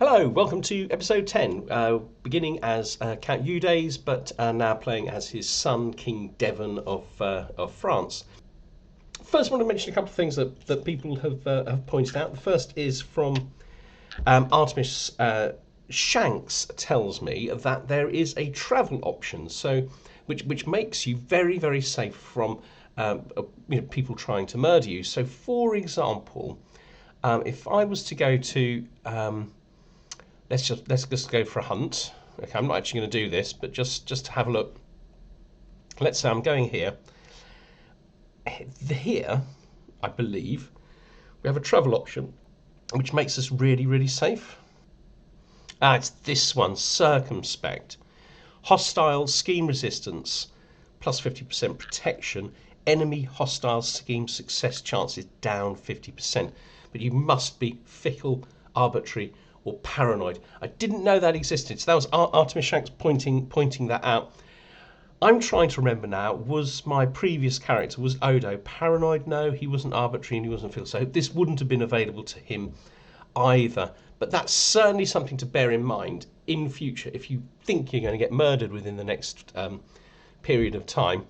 Hello, welcome to episode 10, beginning as Count Eudes, but now playing as his son, King Devon of France. First, I want to mention a couple of things that people have pointed out. The first is from Artemis Shanks tells me that there is a travel option, so which makes you very, very safe from people trying to murder you. So, for example, if I was to go to let's just go for a hunt. Okay, I'm not actually going to do this, but just to have a look. Let's say I'm going here. Here, I believe, we have a travel option, which makes us really, really safe. It's this one, circumspect. Hostile scheme resistance, plus 50% protection. Enemy hostile scheme success chances down 50%. But you must be fickle, arbitrary, or paranoid. I didn't know that existed. So that was Artemis Shanks pointing that out. I'm trying to remember now, was my previous character, was Odo paranoid? No, he wasn't arbitrary and he wasn't fickle. So this wouldn't have been available to him either. But that's certainly something to bear in mind in future. If you think you're going to get murdered within the next period of time,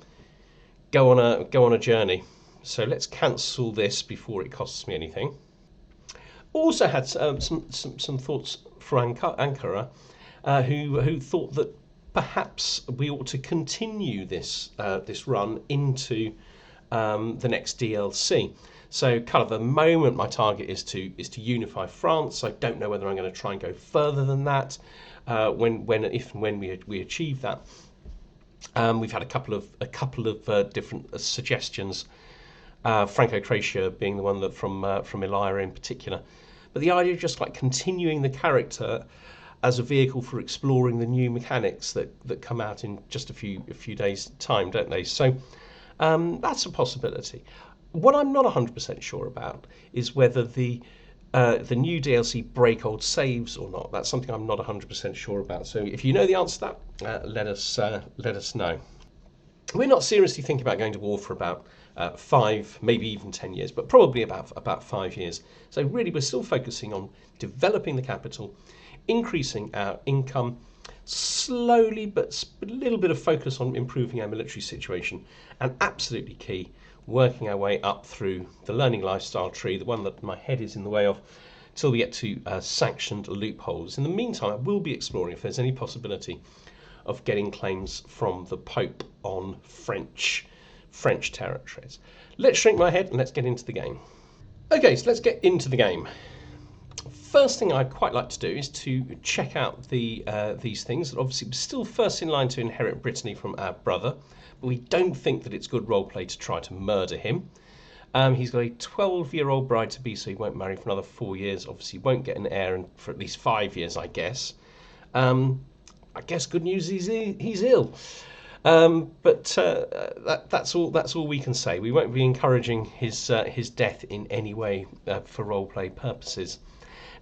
go on a journey. So let's cancel this before it costs me anything. Also had some thoughts for Ankara, who thought that perhaps we ought to continue this run into the next DLC. So, kind of the moment my target is to unify France. I don't know whether I'm going to try and go further than that. When we achieve that, we've had a couple of different suggestions. Franco-Croatia being the one that from Iberia in particular. But the idea of just like continuing the character as a vehicle for exploring the new mechanics that come out in just a few days' time, don't they? So that's a possibility. What I'm not 100% sure about is whether the new DLC break old saves or not. That's something I'm not 100% sure about. So if you know the answer to that, let us know. We're not seriously thinking about going to war for about 5, maybe even 10 years, but probably about 5 years. So really we're still focusing on developing the capital, increasing our income, slowly but a little bit of focus on improving our military situation, and absolutely key, working our way up through the learning lifestyle tree, the one that my head is in the way of, till we get to sanctioned loopholes. In the meantime, I will be exploring if there's any possibility of getting claims from the Pope on French territories. Let's shrink my head and let's get into the game. Okay, so let's get into the game. First thing I'd quite like to do is to check out these things. Obviously, we're still first in line to inherit Brittany from our brother, but we don't think that it's good roleplay to try to murder him. He's got a 12-year-old bride to be, so he won't marry for another 4 years. Obviously, won't get an heir for at least 5 years, I guess. I guess good news is he's ill. But that's all we can say. We won't be encouraging his death in any way for roleplay purposes.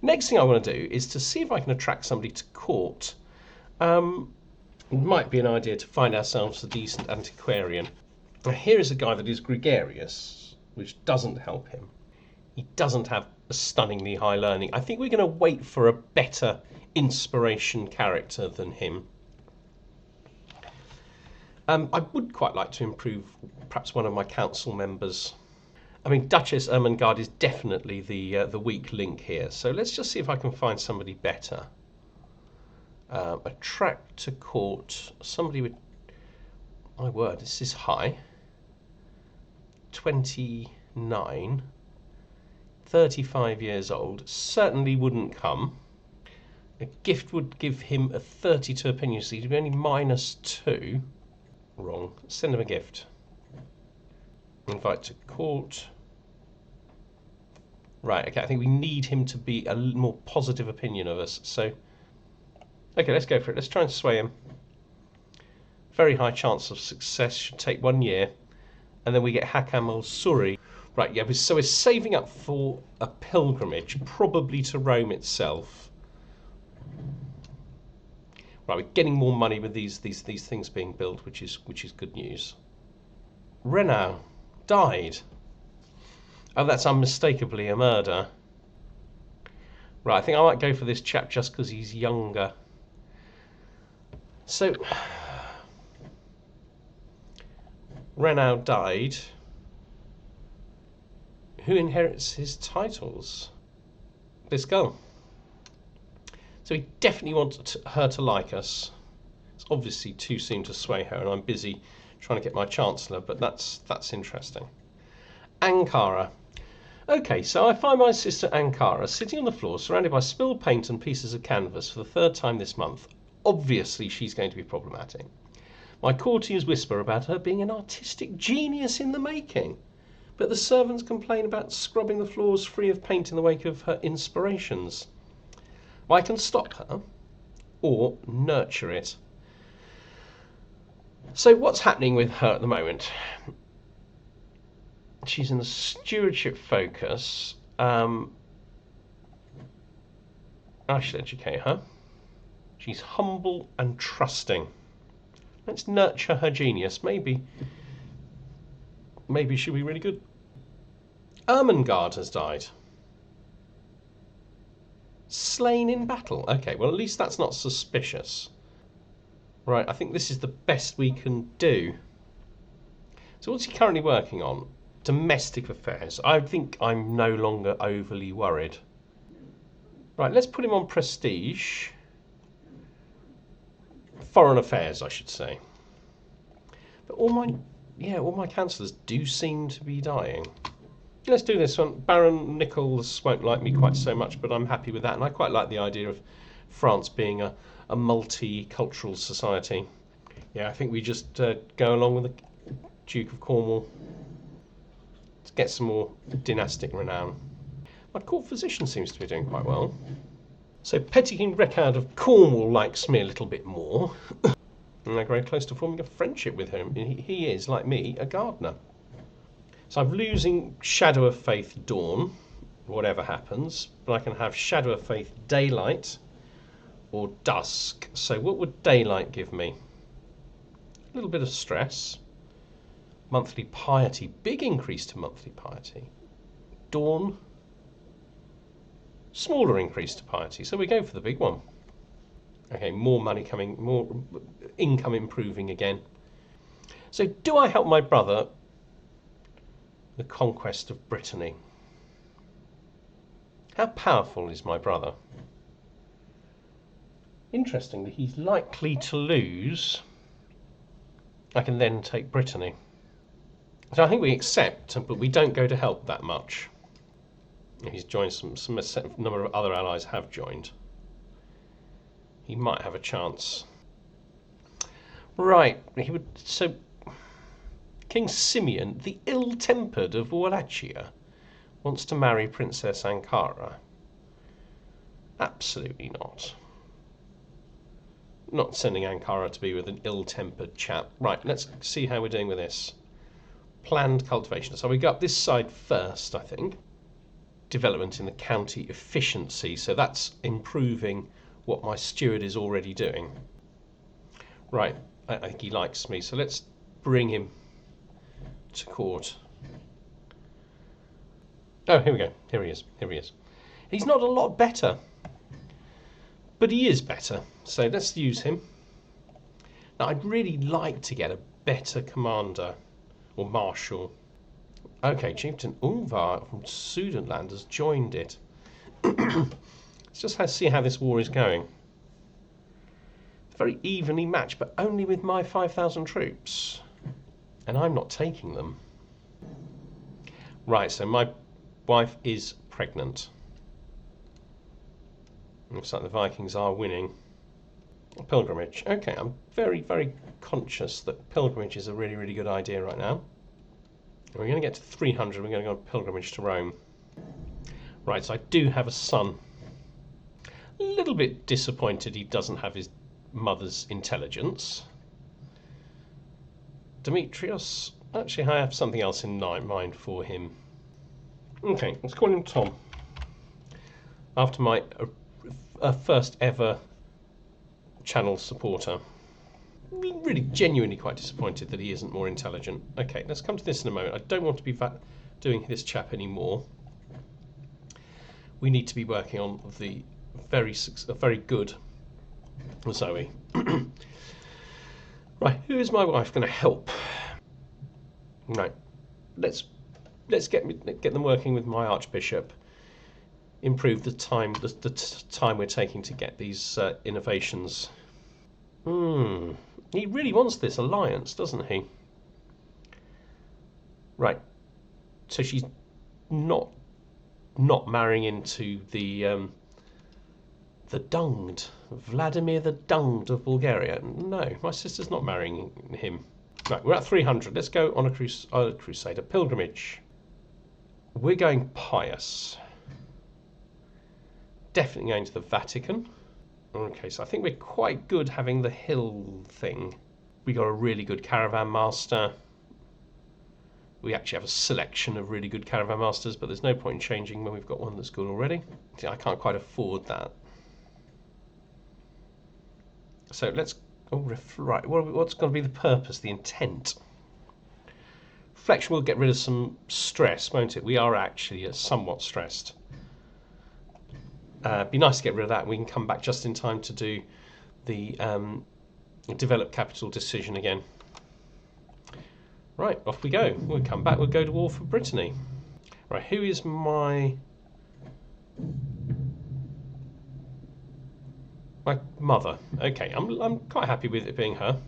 Next thing I want to do is to see if I can attract somebody to court. It might be an idea to find ourselves a decent antiquarian. Now, here is a guy that is gregarious, which doesn't help him. He doesn't have a stunningly high learning. I think we're going to wait for a better inspiration character than him. I would quite like to improve perhaps one of my council members. I mean, Duchess Ermengarde is definitely the weak link here. So let's just see if I can find somebody better. Attract to court somebody with, my word, this is high. 29, 35 years old, certainly wouldn't come. A gift would give him a 32 opinion, so he'd be only -2. Wrong. Send him a gift. Invite to court. Right, okay, I think we need him to be a more positive opinion of us. So, okay, let's go for it. Let's try and sway him. Very high chance of success. Should take 1 year. And then we get Hakam al-Suri. Right, yeah, so we're saving up for a pilgrimage, probably to Rome itself. Right, we're getting more money with these things being built, which is good news. Renaud died. Oh, that's unmistakably a murder. Right, I think I might go for this chap just because he's younger. So, Renaud died. Who inherits his titles? This girl. So he definitely wants her to like us. It's obviously too soon to sway her, and I'm busy trying to get my Chancellor, but that's interesting. Ankara. Okay, so I find my sister Ankara sitting on the floor, surrounded by spilled paint and pieces of canvas for the third time this month. Obviously, she's going to be problematic. My courtiers whisper about her being an artistic genius in the making, but the servants complain about scrubbing the floors free of paint in the wake of her inspirations. I can stop her or nurture it. So what's happening with her at the moment? She's in the stewardship focus. I should educate her. She's humble and trusting. Let's nurture her genius. Maybe she'll be really good. Ermengarde has died. Slain in battle. Okay, well at least that's not suspicious. Right, I think this is the best we can do. So what's he currently working on? Domestic affairs. I think I'm no longer overly worried. Right, let's put him on prestige. Foreign affairs, I should say. But all my councillors do seem to be dying. Let's do this one. Baron Nichols won't like me quite so much, but I'm happy with that. And I quite like the idea of France being a multicultural society. Yeah, I think we just go along with the Duke of Cornwall to get some more dynastic renown. My court physician seems to be doing quite well. So Petty King Recard of Cornwall likes me a little bit more. And I'm very close to forming a friendship with him. He is, like me, a gardener. So I'm losing Shadow of Faith Dawn, whatever happens, but I can have Shadow of Faith Daylight or Dusk. So what would Daylight give me? A little bit of stress. Monthly piety, big increase to monthly piety. Dawn, smaller increase to piety. So we go for the big one. Okay, more money coming, more income improving again. So do I help my brother? The conquest of Brittany. How powerful is my brother? Interestingly, he's likely to lose. I can then take Brittany. So I think we accept, but we don't go to help that much. He's joined some number of other allies have joined. He might have a chance. Right, he would. So King Simeon, the ill-tempered of Wallachia, wants to marry Princess Ankara. Absolutely not. Not sending Ankara to be with an ill-tempered chap. Right, let's see how we're doing with this. Planned cultivation. So we go up this side first, I think. Development in the county efficiency. So that's improving what my steward is already doing. Right, I think he likes me. So let's bring him to court. Oh, here we go. Here he is. Here he is. He's not a lot better, but he is better. So let's use him. Now, I'd really like to get a better commander or marshal. Okay, Chieftain Ungvar from Sudanland has joined it. Let's just see how this war is going. It's very evenly matched, but only with my 5,000 troops. And I'm not taking them. Right, so my wife is pregnant. Looks like the Vikings are winning. Pilgrimage. Okay, I'm very, very conscious that pilgrimage is a really, really good idea right now. We're going to get to 300. We're going to go on pilgrimage to Rome. Right, so I do have a son. A little bit disappointed he doesn't have his mother's intelligence. Demetrius. Actually, I have something else in mind for him. Okay, let's call him Tom. After my first ever channel supporter. Really genuinely quite disappointed that he isn't more intelligent. Okay, let's come to this in a moment. I don't want to be doing this chap anymore. we need to be working on the very good Zoe. Right, who is my wife going to help? Right, let's get them working with my Archbishop. Improve the time time we're taking to get these innovations. He really wants this alliance, doesn't he? Right, so she's not marrying into the Dunged, Vladimir the Dunged of Bulgaria. No, my sister's not marrying him. Right, we're at 300. Let's go on a crusade, a pilgrimage. We're going pious. Definitely going to the Vatican. Okay, so I think we're quite good having the hill thing. We got a really good caravan master. We actually have a selection of really good caravan masters, but there's no point in changing when we've got one that's good already. See, I can't quite afford that. So let's right. What's going to be the purpose, the intent? Reflection will get rid of some stress, won't it? We are actually somewhat stressed. Be nice to get rid of that. We can come back just in time to do the develop capital decision again. Right, off we go. We'll come back. We'll go to war for Brittany. Right, who is my mother? Okay, I'm quite happy with it being her.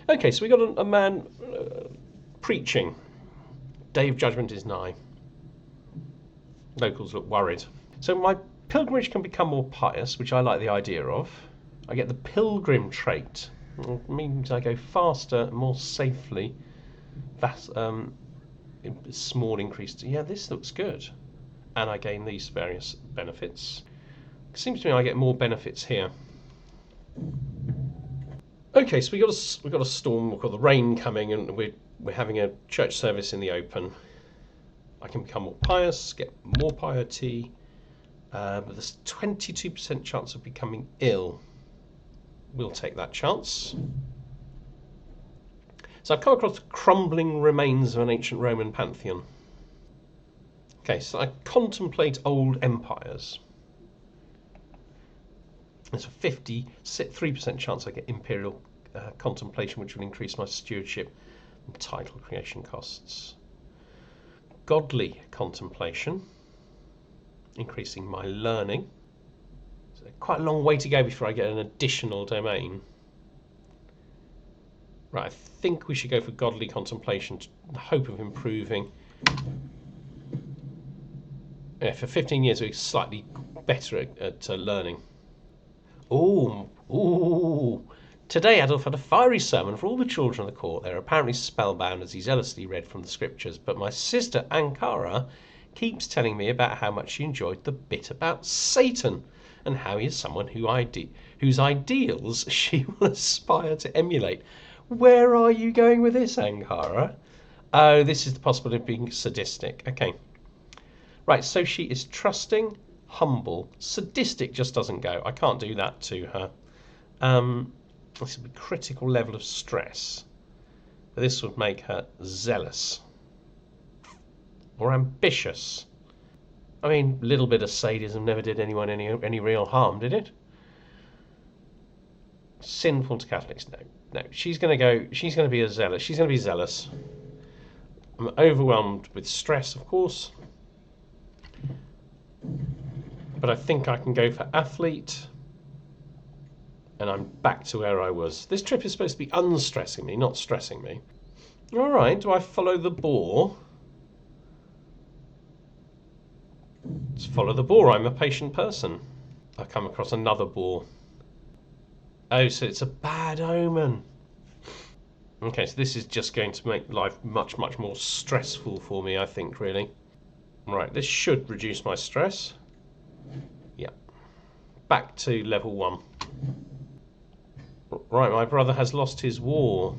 Okay, so we got a man preaching. Day of judgment is nigh. Locals look worried. So my pilgrimage can become more pious, which I like the idea of. I get the pilgrim trait. It means I go faster, more safely. That's small increase. Yeah, this looks good. And I gain these various benefits. Seems to me I get more benefits here. Okay, so we got a storm. We've got the rain coming, and we're having a church service in the open. I can become more pious, get more piety, but there's 22% chance of becoming ill. We'll take that chance. So I've come across the crumbling remains of an ancient Roman pantheon. Okay, so I contemplate old empires. There's a 53% chance I get imperial contemplation, which will increase my stewardship and title creation costs. Godly contemplation, increasing my learning. So quite a long way to go before I get an additional domain. Right, I think we should go for godly contemplation in the hope of improving. Yeah, for 15 years we're slightly better at learning. Ooh. Today Adolf had a fiery sermon for all the children of the court. They are apparently spellbound as he zealously read from the scriptures, but my sister Ankara keeps telling me about how much she enjoyed the bit about Satan and how he is someone whose ideals she will aspire to emulate. Where are you going with this, Ankara? Oh, this is the possibility of being sadistic. Okay. Right, so she is trusting, humble. Sadistic just doesn't go. I can't do that to her. This would be critical level of stress. This would make her zealous. Or ambitious. I mean, a little bit of sadism never did anyone any real harm, did it? Sinful to Catholics, no. She's going to be zealous. She's going to be zealous. I'm overwhelmed with stress, of course. But I think I can go for athlete. And I'm back to where I was. This trip is supposed to be unstressing me, not stressing me. All right, do I follow the boar? Let's follow the boar. I'm a patient person. I come across another boar. Oh, so it's a bad omen. Okay, so this is just going to make life much, much more stressful for me, I think, really. Right, this should reduce my stress. Yeah. Back to level 1. Right, my brother has lost his war.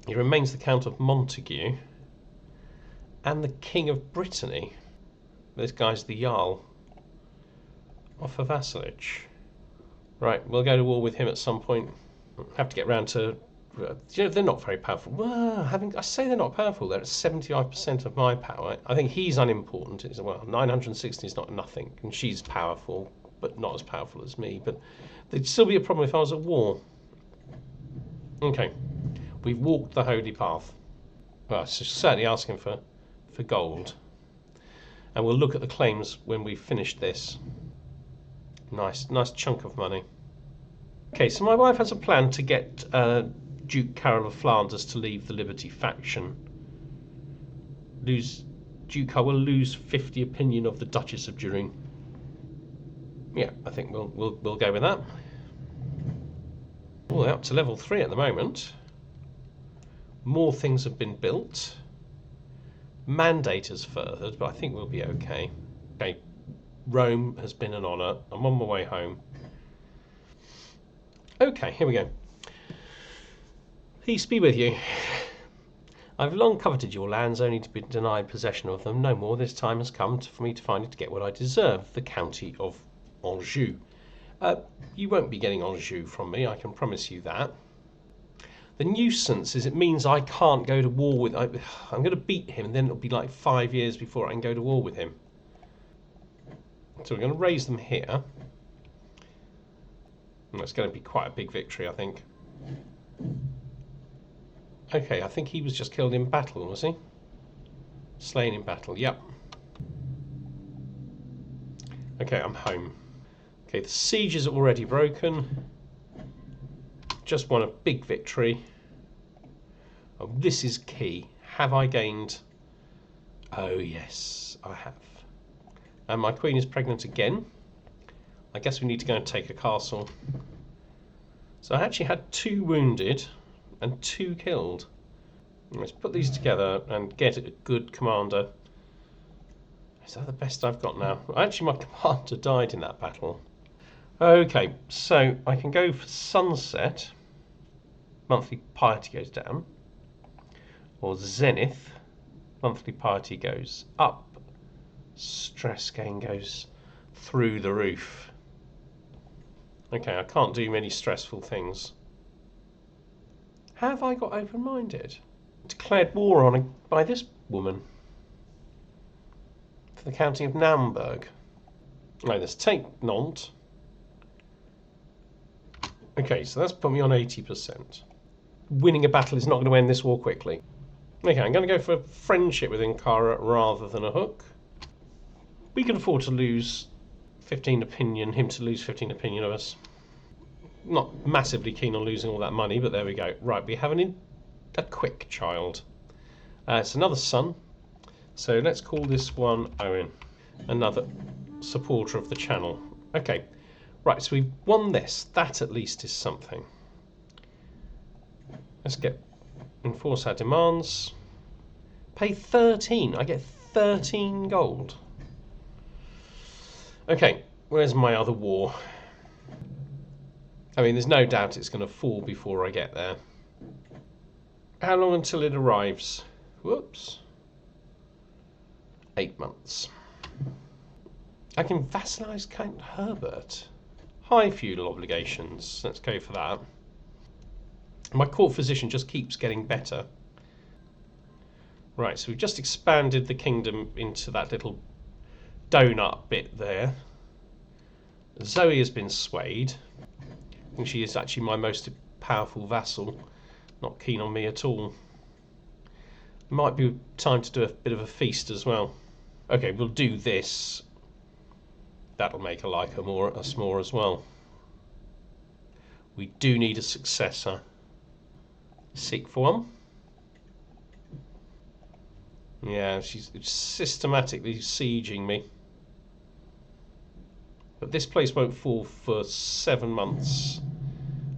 He remains the Count of Montague and the King of Brittany. This guy's the Jarl. Offer vassalage. Right, we'll go to war with him at some point. Have to get round to You know, they're not very powerful. Well, I say they're not powerful. They're at 75% of my power. I think he's unimportant. It's, well, 960 is not nothing, and she's powerful, but not as powerful as me. But there'd still be a problem if I was at war. Okay, we've walked the holy path. Well, it's certainly asking for gold. And we'll look at the claims when we've finished this. Nice chunk of money. Okay, so my wife has a plan to get Duke Carol of Flanders to leave the Liberty faction. Duke, I will lose 50 opinion of the Duchess of During. Yeah, I think we'll go with that. Oh, they're up to level 3 at the moment. More things have been built. Mandate has furthered, but I think we'll be okay. Okay, Rome has been an honour. I'm on my way home. Okay, here we go. Peace be with you. I've long coveted your lands, only to be denied possession of them. No more. This time has come for me to finally get what I deserve, the county of Anjou. You won't be getting Anjou from me, I can promise you that. The nuisance is it means I can't go to war with... I'm going to beat him, and then it'll be like 5 years before I can go to war with him. So we're going to raise them here. And that's going to be quite a big victory, I think. Okay, I think he was just killed in battle, was he? Slain in battle, yep. Okay, I'm home. Okay, the siege is already broken. Just won a big victory. Oh, this is key. Have I gained? Oh, yes, I have. And my queen is pregnant again. I guess we need to go and take a castle. So I actually had 2 wounded and 2 killed. Let's put these together and get a good commander. Is that the best I've got now? Actually, my commander died in that battle. Okay, so I can go for sunset. Monthly piety goes down. Or zenith. Monthly piety goes up. Stress gain goes through the roof. Okay, I can't do many stressful things. Have I got open-minded? Declared war on by this woman. For the county of Naumburg. Right, let's take Nantes. Okay, so that's put me on 80%. Winning a battle is not going to end this war quickly. Okay, I'm going to go for friendship with Ankara rather than a hook. We can afford to lose 15 opinion, him to lose 15 opinion of us. Not massively keen on losing all that money, but there we go. Right, we have a quick child. It's another son. So let's call this one Owen. Another supporter of the channel. Okay, right, so we've won this. That at least is something. Let's enforce our demands. Pay 13. I get 13 gold. Okay, where's my other war? I mean, there's no doubt it's going to fall before I get there. How long until it arrives? Whoops. 8 months. I can vassalize Count Herbert. High feudal obligations. Let's go for that. My court physician just keeps getting better. Right, so we've just expanded the kingdom into that little donut bit there. Zoe has been swayed. I think she is actually my most powerful vassal. Not keen on me at all. Might be time to do a bit of a feast as well. Okay, we'll do this. That'll make her like us more as well. We do need a successor. Seek for one. Yeah, she's systematically sieging me. But this place won't fall for 7 months.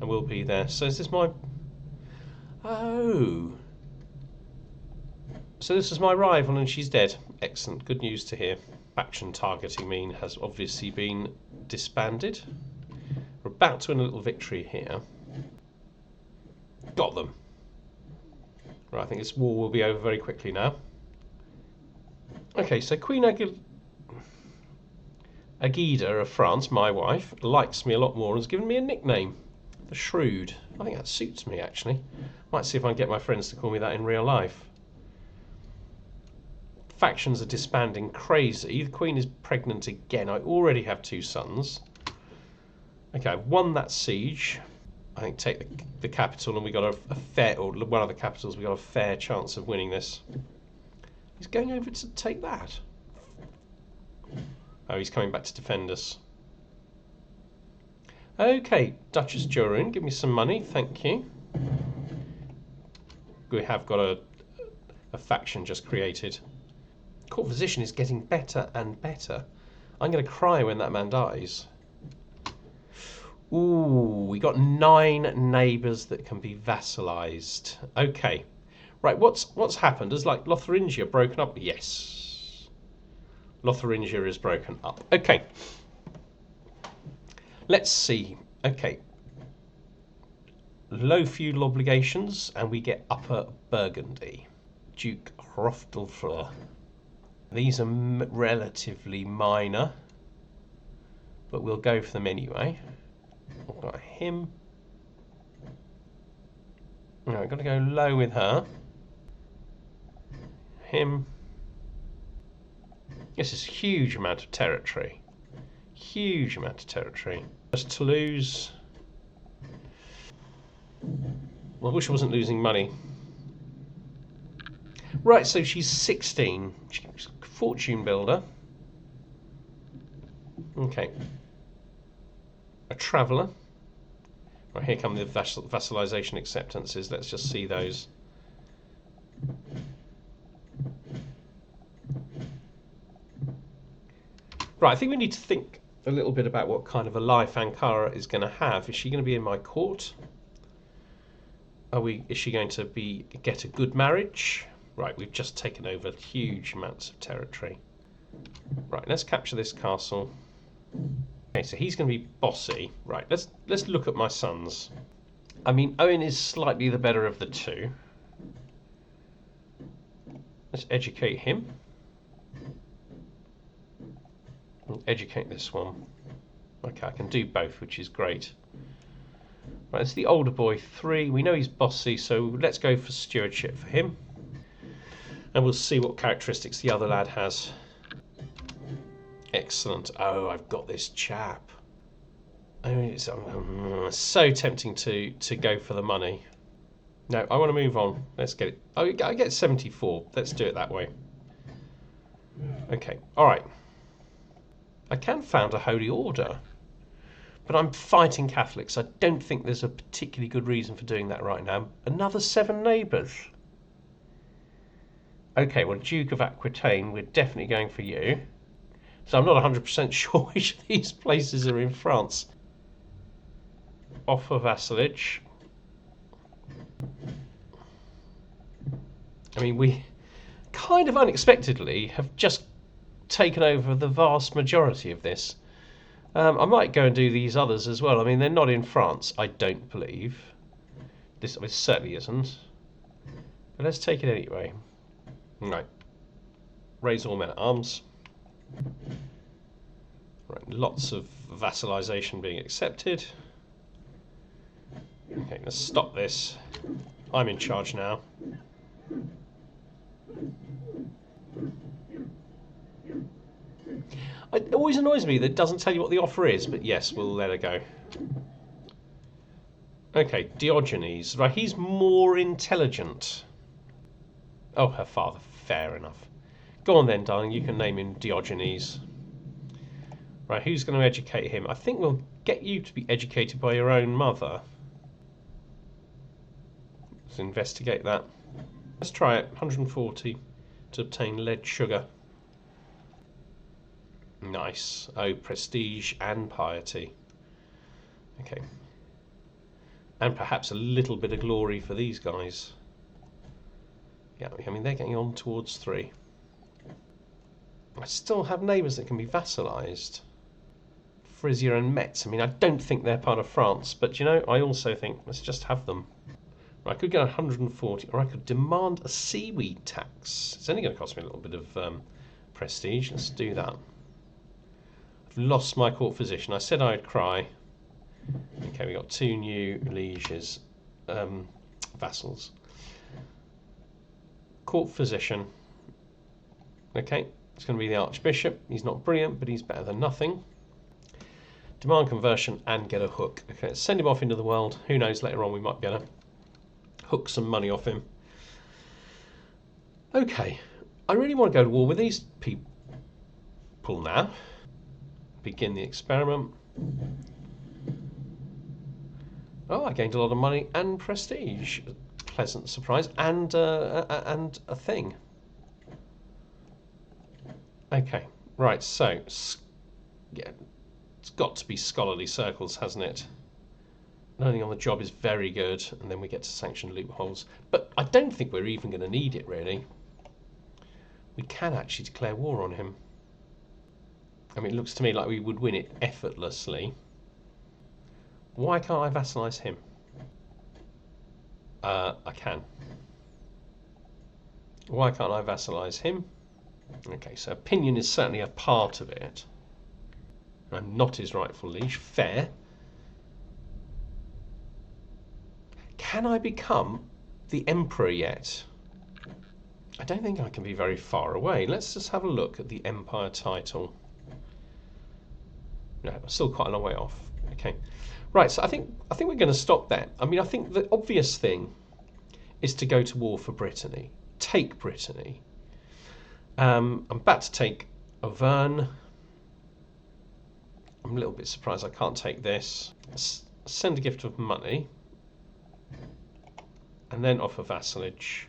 And we'll be there. So is this my... Oh. So this is my rival and she's dead. Excellent. Good news to hear. Faction targeting mean has obviously been disbanded. We're about to win a little victory here. Got them. Right, I think this war will be over very quickly now. Okay, so Queen Agida of France, my wife, likes me a lot more and has given me a nickname. The Shrewd. I think that suits me, actually. Might see if I can get my friends to call me that in real life. Factions are disbanding crazy. The Queen is pregnant again. I already have 2 sons. Okay, I've won that siege. I think take the capital, and we got a fair, or one of the capitals, we got a fair chance of winning this. He's going over to take that. Oh, he's coming back to defend us. Okay, Duchess Jorun, give me some money, thank you. We have got a faction just created. Court position is getting better and better. I'm going to cry when that man dies. Ooh, we got 9 neighbours that can be vassalised. Okay, right. What's happened? Has like Lotharingia broken up? Yes, Lotharingia is broken up. Okay, let's see. Okay, low feudal obligations, and we get Upper Burgundy. Duke Hrothulf. These are relatively minor, but we'll go for them anyway. We've got him. No, I've got to go low with her. Him. This is a huge amount of territory. Huge amount of territory. Just Toulouse. Well, I wish I wasn't losing money. Right, so she's 16. She's a fortune builder. Okay. A traveller. Right, here come the vassalisation acceptances. Let's just see those. Right, I think we need to think a little bit about what kind of a life Ankara is going to have. Is she going to be in my court? Is she going to get a good marriage? Right, we've just taken over huge amounts of territory. Right, let's capture this castle. Okay, so he's going to be bossy. Right, let's look at my sons. I mean, Owen is slightly the better of the 2. Let's educate him. And educate this one. Okay, I can do both, which is great. Right, it's the older boy, 3. We know he's bossy, so let's go for stewardship for him. And we'll see what characteristics the other lad has. Excellent. Oh, I've got this chap. I mean, it's so tempting to go for the money. No, I want to move on. Let's get it. Oh, I get 74. Let's do it that way. Okay. All right. I can found a holy order, but I'm fighting Catholics. I don't think there's a particularly good reason for doing that right now. Another 7 neighbours. Okay, well, Duke of Aquitaine, we're definitely going for you. So I'm not 100% sure which of these places are in France. Offer vassalage. I mean, we kind of unexpectedly have just taken over the vast majority of this. I might go and do these others as well. I mean, they're not in France, I don't believe. This certainly isn't. But let's take it anyway. Right. Raise all men at arms. Right, lots of vassalisation being accepted. Okay, let's stop this. I'm in charge now. It always annoys me that it doesn't tell you what the offer is, but yes, we'll let her go. Okay, Diogenes. Right, he's more intelligent. Oh, her father. Fair enough. Go on then, darling. You can name him Diogenes. Right, who's going to educate him? I think we'll get you to be educated by your own mother. Let's investigate that. Let's try it. 140 to obtain lead sugar. Nice. Oh, prestige and piety. Okay. And perhaps a little bit of glory for these guys. Yeah, I mean, they're getting on towards 3. I still have neighbours that can be vassalised. Frisia and Metz. I mean, I don't think they're part of France, but you know, I also think let's just have them. I could get 140, or I could demand a seaweed tax. It's only going to cost me a little bit of prestige. Let's do that. I've lost my court physician. I said I'd cry. Okay, we got 2 new lieges, vassals. Court physician. Okay, it's going to be the Archbishop. He's not brilliant, but he's better than nothing. Demand conversion and get a hook. Okay, let's send him off into the world. Who knows, later on we might be able to hook some money off him. Okay, I really want to go to war with these people now. Begin the experiment. Oh, I gained a lot of money and prestige. Pleasant surprise. And a thing. Okay, right, so, yeah, it's got to be scholarly circles, hasn't it? Learning on the job is very good, and then we get to sanction loopholes. But I don't think we're even going to need it, really. We can actually declare war on him. I mean, it looks to me like we would win it effortlessly. Why can't I vassalise him? I can. Why can't I vassalise him? Okay, so opinion is certainly a part of it. I'm not his rightful liege. Fair. Can I become the emperor yet? I don't think I can be very far away. Let's just have a look at the empire title. No, I'm still quite a long way off. Okay, right. So I think we're going to stop there. I mean, I think the obvious thing is to go to war for Brittany, take Brittany. I'm about to take Auvergne. I'm a little bit surprised I can't take this. Send a gift of money, and then offer vassalage.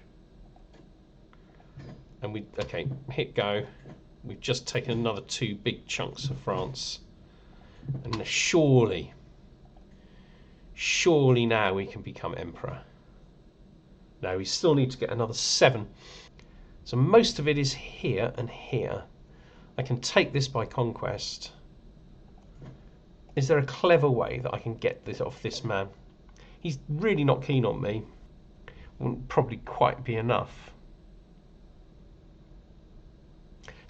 And we hit go. We've just taken another 2 big chunks of France. And surely now we can become emperor. No, we still need to get another 7. So most of it is here and here. I can take this by conquest. Is there a clever way that I can get this off this man? He's really not keen on me. Wouldn't probably quite be enough.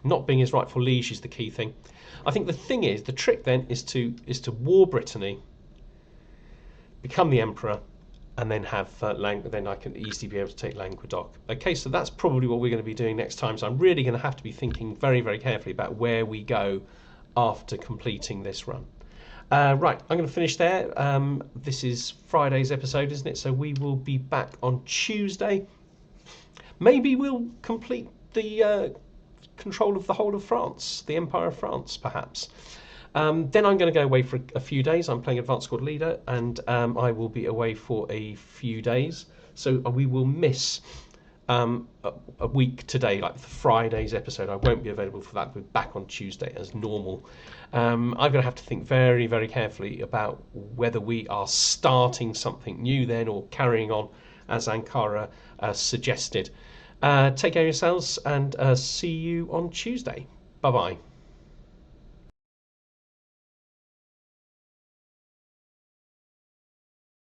Not being his rightful liege is the key thing. I think the thing is, the trick then is to war Brittany, become the emperor, and then have then I can easily be able to take Languedoc. Okay, so that's probably what we're going to be doing next time. So I'm really going to have to be thinking very, very carefully about where we go after completing this run. Right, I'm going to finish there. This is Friday's episode, isn't it? So we will be back on Tuesday. Maybe we'll complete the control of the whole of France, the Empire of France, perhaps. Then I'm going to go away for a few days. I'm playing Advanced Squad Leader, and I will be away for a few days. So we will miss a week today, like the Friday's episode. I won't be available for that. We're back on Tuesday as normal. I'm going to have to think very, very carefully about whether we are starting something new then or carrying on as Ankara suggested. Take care of yourselves and see you on Tuesday. Bye-bye.